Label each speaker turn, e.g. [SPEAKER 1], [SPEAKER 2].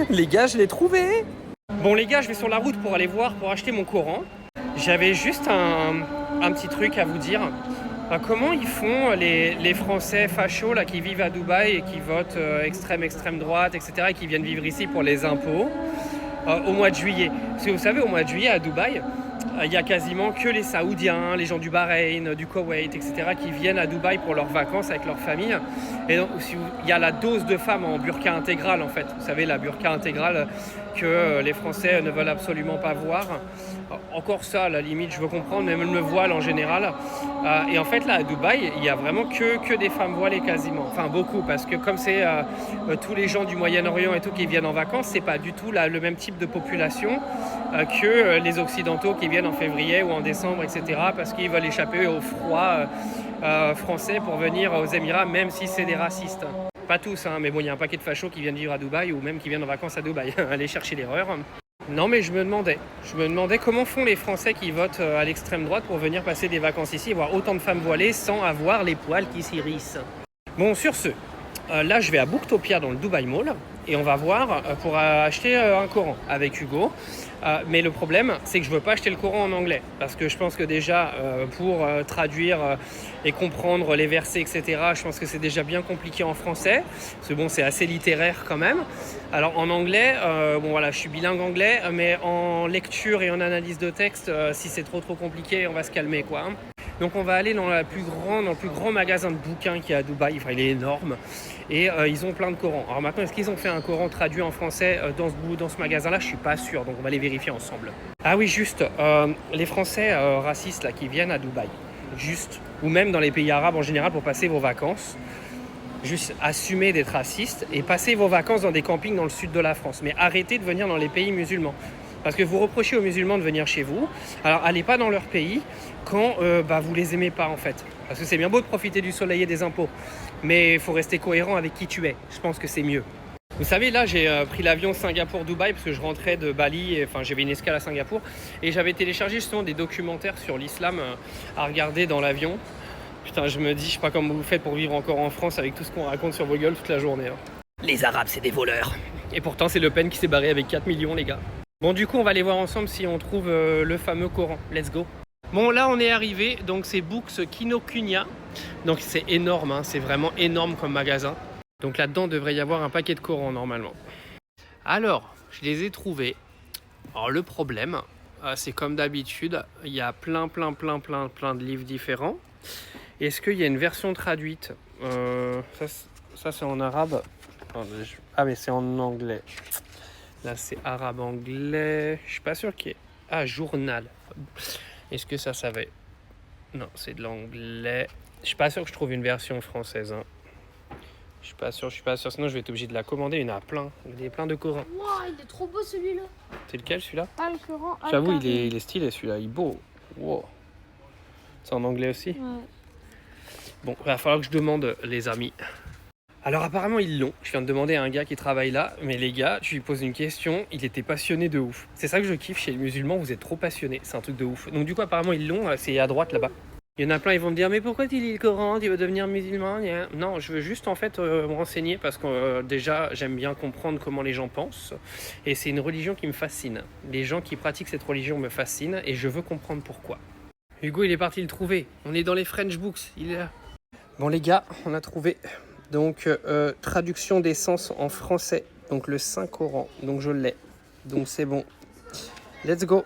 [SPEAKER 1] Les gars, je l'ai trouvé. Bon les gars, je vais sur la route pour aller voir, pour acheter mon Coran. J'avais juste un petit truc à vous dire. Comment ils font les Français fachos là, qui vivent à Dubaï et qui votent extrême droite, etc. et qui viennent vivre ici pour les impôts au mois de juillet. Parce que vous savez, au mois de juillet à Dubaï, il y a quasiment que les Saoudiens, les gens du Bahreïn, du Koweït, etc. qui viennent à Dubaï pour leurs vacances avec leur famille. Et donc, il y a la dose de femmes en burqa intégral en fait. Vous savez, la burqa intégrale que les Français ne veulent absolument pas voir. Encore ça, à la limite, je veux comprendre, même le voile en général. Et en fait, là, à Dubaï, il y a vraiment que des femmes voilées quasiment. Enfin, beaucoup, parce que comme c'est tous les gens du Moyen-Orient et tout qui viennent en vacances, c'est pas du tout le même type de population que les Occidentaux qui viennent en février ou en décembre, etc. parce qu'ils veulent échapper au froid français pour venir aux Émirats, même si c'est des racistes. Pas tous, hein, mais bon, il y a un paquet de fachos qui viennent vivre à Dubaï ou même qui viennent en vacances à Dubaï. Allez chercher l'erreur. Non, mais je me demandais comment font les Français qui votent à l'extrême droite pour venir passer des vacances ici et voir autant de femmes voilées sans avoir les poils qui s'irrissent. Bon, sur ce, là je vais à Booktopia dans le Dubai Mall et on va voir pour acheter un Coran avec Hugo. Mais le problème, c'est que je ne veux pas acheter le Coran en anglais parce que je pense que déjà pour traduire et comprendre les versets, etc., je pense que c'est déjà bien compliqué en français parce que bon, c'est assez littéraire quand même. Alors en anglais, bon voilà, je suis bilingue anglais, mais en lecture et en analyse de texte, si c'est trop compliqué, on va se calmer quoi. Donc on va aller dans le plus grand magasin de bouquins qu'il y a à Dubaï, enfin il est énorme, et ils ont plein de Corans. Alors maintenant, est-ce qu'ils ont fait un Coran traduit en français dans ce magasin-là? Je suis pas sûr, donc on va les vérifier ensemble. Ah oui, juste, les Français racistes là, qui viennent à Dubaï, juste, ou même dans les pays arabes en général pour passer vos vacances, juste assumez d'être raciste et passez vos vacances dans des campings dans le sud de la France, mais arrêtez de venir dans les pays musulmans. Parce que vous reprochez aux musulmans de venir chez vous, alors allez pas dans leur pays quand vous les aimez pas en fait. Parce que c'est bien beau de profiter du soleil et des impôts, mais il faut rester cohérent avec qui tu es. Je pense que c'est mieux. Vous savez, là j'ai pris l'avion Singapour-Dubaï parce que je rentrais de Bali, enfin j'avais une escale à Singapour, et j'avais téléchargé justement des documentaires sur l'islam à regarder dans l'avion. Putain, je me dis, je sais pas comment vous faites pour vivre encore en France avec tout ce qu'on raconte sur vos gueules toute la journée. Hein. Les Arabes, c'est des voleurs. Et pourtant, c'est Le Pen qui s'est barré avec 4 millions, les gars. Bon, du coup, on va aller voir ensemble si on trouve le fameux Coran. Let's go. Bon, là, on est arrivé. Donc, c'est Books Kinokuniya. Donc, c'est énorme. Hein, c'est vraiment énorme comme magasin. Donc, là-dedans, devrait y avoir un paquet de Corans, normalement. Alors, je les ai trouvés. Alors, le problème, c'est comme d'habitude, il y a plein de livres différents. Est-ce qu'il y a une version traduite ça, c'est en arabe. Ah, mais c'est en anglais. Là, c'est arabe-anglais. Je suis pas sûr qu'il y ait... Ah, journal. Est-ce que ça va... Non, c'est de l'anglais. Je suis pas sûr que je trouve une version française. Hein. Je suis pas sûr. Sinon, je vais être obligé de la commander. Il y en a plein. Il y a plein de Corans.
[SPEAKER 2] Wow, il est trop beau celui-là.
[SPEAKER 1] C'est lequel, celui-là?
[SPEAKER 2] Ah, le Coran.
[SPEAKER 1] J'avoue, il est stylé, celui-là. Il est beau. Wow. C'est en anglais aussi?
[SPEAKER 2] Ouais.
[SPEAKER 1] Bon, il va falloir que je demande, les amis. Alors apparemment ils l'ont, je viens de demander à un gars qui travaille là, mais les gars, tu lui poses une question, il était passionné de ouf. C'est ça que je kiffe chez les musulmans, vous êtes trop passionnés, c'est un truc de ouf. Donc du coup apparemment ils l'ont, c'est à droite là-bas. Il y en a plein, ils vont me dire, mais pourquoi tu lis le Coran, tu veux devenir musulman? Non, je veux juste en fait me renseigner parce que déjà j'aime bien comprendre comment les gens pensent, et c'est une religion qui me fascine. Les gens qui pratiquent cette religion me fascinent, et je veux comprendre pourquoi. Hugo il est parti le trouver, on est dans les French Books, il est là. Bon les gars, on a trouvé... Donc, traduction des sens en français. Donc, le Saint-Coran. Donc, je l'ai. Donc, c'est bon. Let's go.